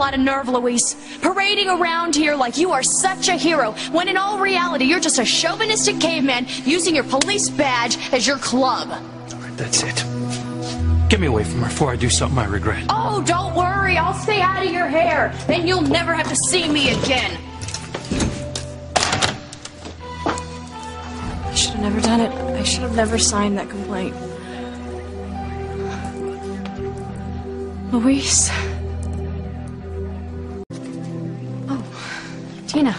lot of nerve, Luis. Parading around here like you are such a hero, when in all reality, you're just a chauvinistic caveman using your police badge as your club. All right, that's it. Get me away from her before I do something I regret. Oh, don't worry. I'll stay out of your hair. Then you'll never have to see me again. I should have never done it. I should have never signed that complaint. Luis. Oh, Tina.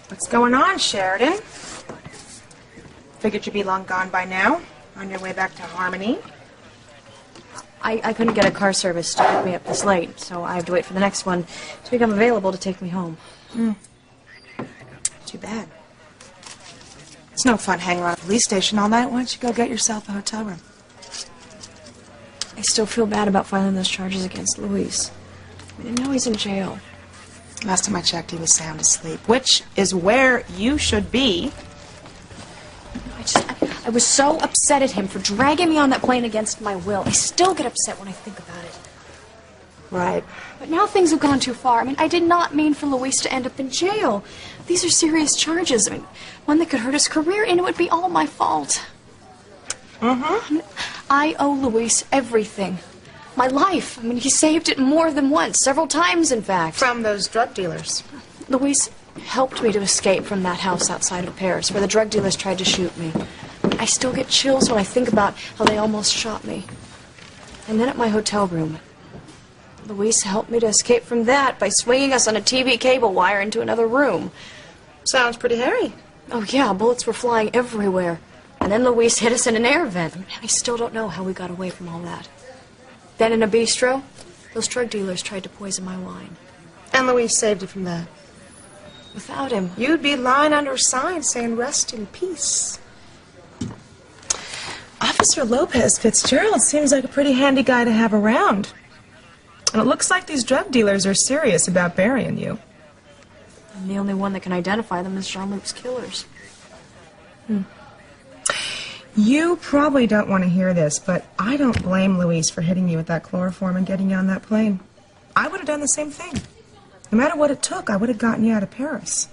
What's going on, Sheridan? Figured you'd be long gone by now, on your way back to Harmony. I couldn't get a car service to pick me up this late, so I have to wait for the next one to become available to take me home. Too bad. It's no fun hanging around a police station all night. Why don't you go get yourself a hotel room? I still feel bad about filing those charges against Luis. I mean, I know he's in jail. Last time I checked, he was sound asleep, which is where you should be. I was so upset at him for dragging me on that plane against my will. I still get upset when I think about it. Right. But now things have gone too far. I mean, I did not mean for Luis to end up in jail. These are serious charges. I mean, one that could hurt his career, and it would be all my fault. I owe Luis everything. My life. I mean, he saved it more than once, several times, in fact. From those drug dealers. Luis helped me to escape from that house outside of Paris, where the drug dealers tried to shoot me. I still get chills when I think about how they almost shot me. And then at my hotel room, Luis helped me to escape from that by swinging us on a TV cable wire into another room. Sounds pretty hairy. Oh, yeah, bullets were flying everywhere. And then Luis hit us in an air vent. I still don't know how we got away from all that. Then in a bistro, those drug dealers tried to poison my wine. And Luis saved you from that. Without him, You'd be lying under a sign saying rest in peace. Officer Lopez Fitzgerald seems like a pretty handy guy to have around. And it looks like these drug dealers are serious about burying you. and the only one that can identify them is Jean-Luc's killers. You probably don't want to hear this, but I don't blame Luis for hitting you with that chloroform and getting you on that plane. I would have done the same thing. No matter what it took, I would have gotten you out of Paris.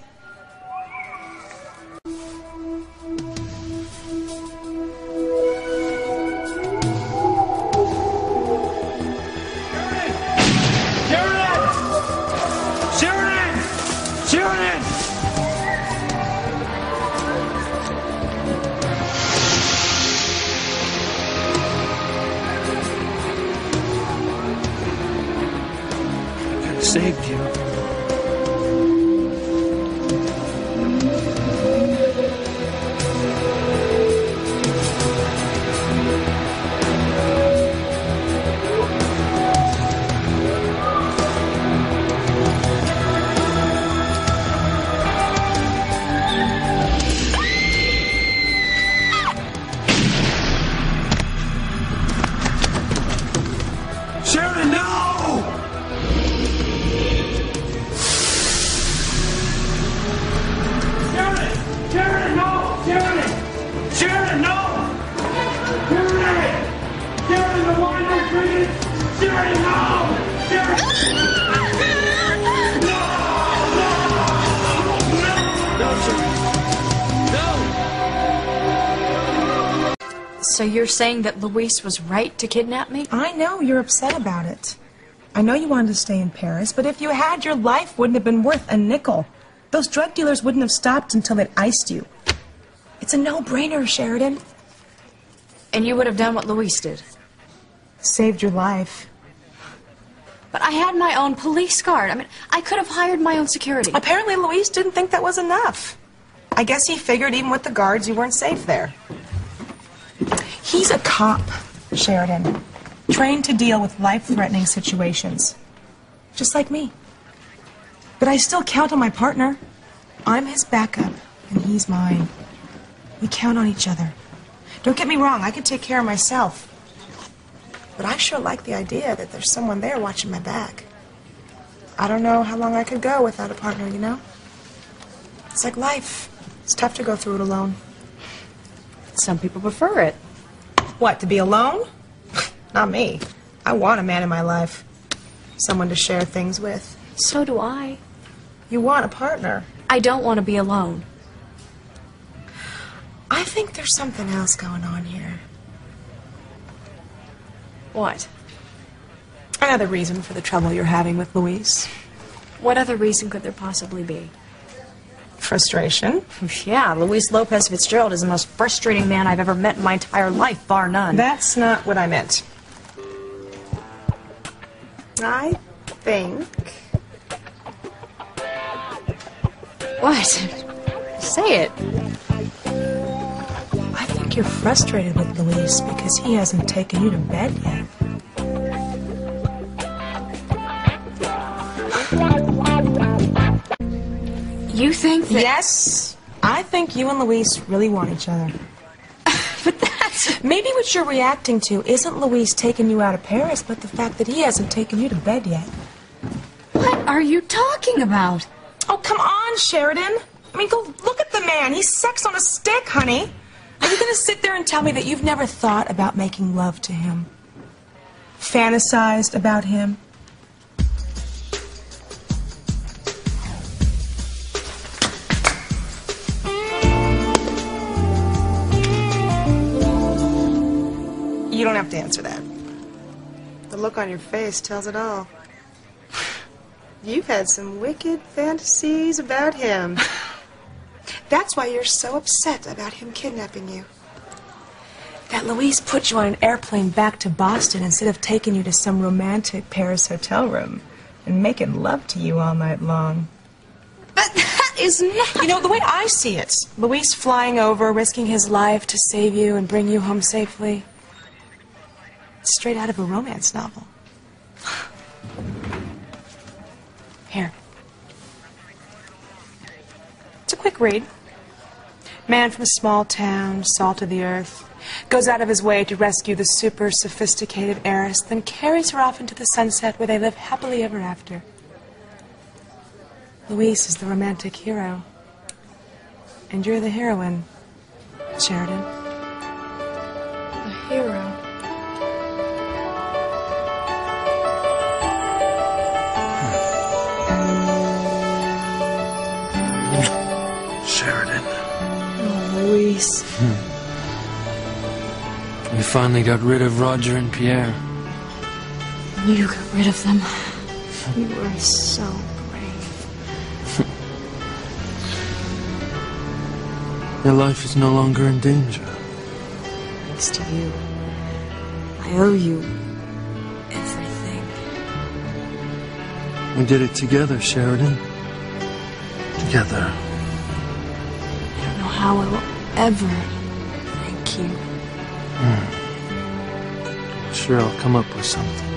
Sheridan! I saved you. Sheridan, no! Sheridan, no! Sheridan! Sheridan, no! Sheridan! Sheridan, the wine is drinking! Sheridan, no! Sheridan! No! No, Sheridan! No! So you're saying that Luis was right to kidnap me? I know you're upset about it. I know you wanted to stay in Paris, but if you had, your life wouldn't have been worth a nickel. Those drug dealers wouldn't have stopped until they'd iced you. It's a no-brainer, Sheridan. And you would have done what Luis did? Saved your life. But I had my own police guard. I mean, I could have hired my own security. Apparently, Luis didn't think that was enough. I guess he figured even with the guards, you weren't safe there. He's a cop, Sheridan, trained to deal with life-threatening situations, just like me. But I still count on my partner. I'm his backup, and he's mine. We count on each other. Don't get me wrong, I can take care of myself. But I sure like the idea that there's someone there watching my back. I don't know how long I could go without a partner, you know? It's like life. It's tough to go through it alone. Some people prefer it. What, to be alone? Not me. I want a man in my life. someone to share things with. So do I. You want a partner. I don't want to be alone. I think there's something else going on here. What? Another reason for the trouble you're having with Luis. What other reason could there possibly be? Frustration. Yeah, Luis Lopez Fitzgerald is the most frustrating man I've ever met in my entire life, bar none. That's not what I meant. I think... What? Say it. I think you're frustrated with Luis because he hasn't taken you to bed yet. You think that... Yes, I think you and Luis really want each other. But that's... Maybe what you're reacting to isn't Luis taking you out of Paris, but the fact that he hasn't taken you to bed yet. What are you talking about? Oh, come on, Sheridan. I mean, go look at the man. He's sex on a stick, honey. Are you going to sit there and tell me that you've never thought about making love to him? Fantasized about him? You don't have to answer that. The look on your face tells it all. You've had some wicked fantasies about him. That's why you're so upset about him kidnapping you. That Luis put you on an airplane back to Boston instead of taking you to some romantic Paris hotel room and making love to you all night long. But that is not... You know, the way I see it, Luis flying over, risking his life to save you and bring you home safely. Straight out of a romance novel. Here. It's a quick read. Man from a small town, salt of the earth, goes out of his way to rescue the super sophisticated heiress, then carries her off into the sunset where they live happily ever after. Luis is the romantic hero. And you're the heroine, Sheridan. The hero. Sheridan. Oh, Luis. We finally got rid of Roger and Pierre. You got rid of them. You were so brave. Their life is no longer in danger. Thanks to you. I owe you everything. We did it together, Sheridan. Together. I don't know how I will ever thank you. Sure, I'll come up with something.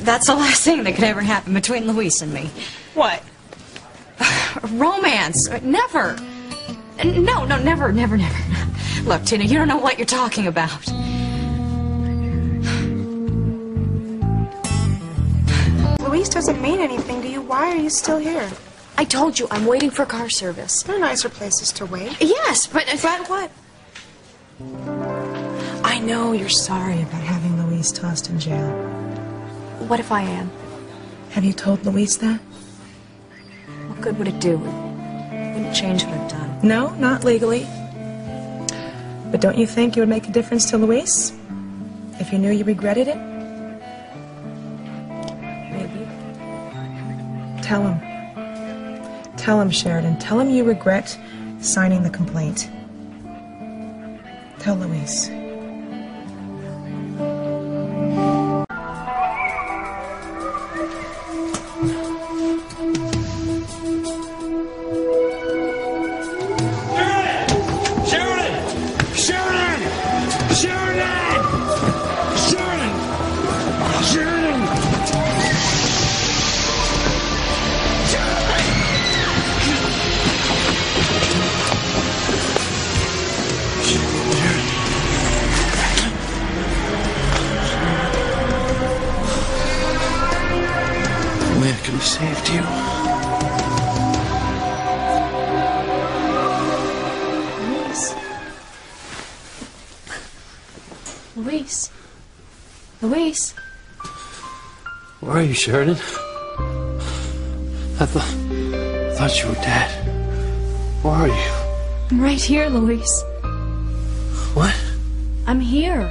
That's the last thing that could ever happen between Luis and me. What? Romance. Never. No, never. Look, Tina, you don't know what you're talking about. Luis doesn't mean anything to you. Why are you still here? I told you, I'm waiting for car service. There are nicer places to wait. Yes, but... But what? I know you're sorry about having Luis tossed in jail. What if I am? Have you told Luis that? What good would it do? It wouldn't change what I've done. No, not legally. But don't you think it would make a difference to Luis? If you knew you regretted it? Maybe. Tell him. Tell him, Sheridan. Tell him you regret signing the complaint. Tell Luis. Only I could have saved you. Luis? Luis? Where are you, Sheridan? I thought you were dead. Where are you? I'm right here, Luis. What? I'm here.